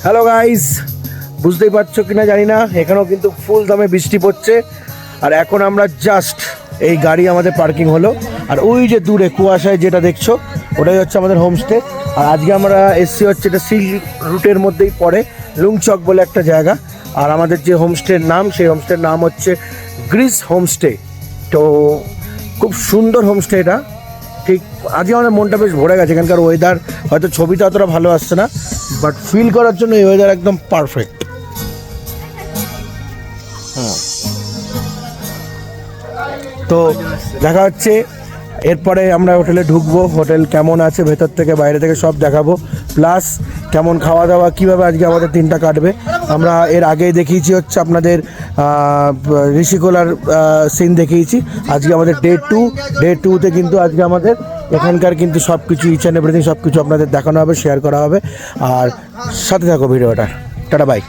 Hello guys, বুঝতেই পারছো কিনা জানি না, এখানেও কিন্তু ফুল দামে বৃষ্টি পড়ছে। আর এখন আমরা জাস্ট এই গাড়ি আমাদের পার্কিং হলো, আর ওই যে দূরে কুয়াশায় যেটা দেখছো ওটাই হচ্ছে আমাদের হোমস্টে। আর আজকে আমরা এসছি হচ্ছে এটা সিল্ক রুটের মধ্যেই পড়ে, লুংচক বলে একটা জায়গা। আর আমাদের যে হোমস্টের নাম, সেই হোমস্টের নাম হচ্ছে গ্রিস হোমস্টে। তো খুব সুন্দর হোমস্টে এটা। ঠিক আজকে আমাদের মনটা বেশ ভরে গেছে। এখানকার ওয়েদার হয়তো ছবিটা অতটা ভালো আসছে না, বাট ফিল করার জন্য এই ওয়েদার একদম পারফেক্ট। তো দেখা হচ্ছে এরপরে আমরা হোটেলে ঢুকবো। হোটেল কেমন আছে ভেতর থেকে বাইরে থেকে সব দেখাবো, প্লাস কেমন খাওয়া দাওয়া, কীভাবে আজকে আমাদের দিনটা কাটবে। আমরা এর আগেই দেখিয়েছি হচ্ছে আপনাদের ঋষিকোলার সিন দেখিয়েছি। আজকে আমাদের ডে টুতে কিন্তু আজকে আমাদের এখানকার কিন্তু সব কিছু ইচ অ্যান্ড এভরিথিং সব কিছু আপনাদের দেখানো হবে, শেয়ার করা হবে। আর সাথে থাকো ভিডিওটা। Tata bye.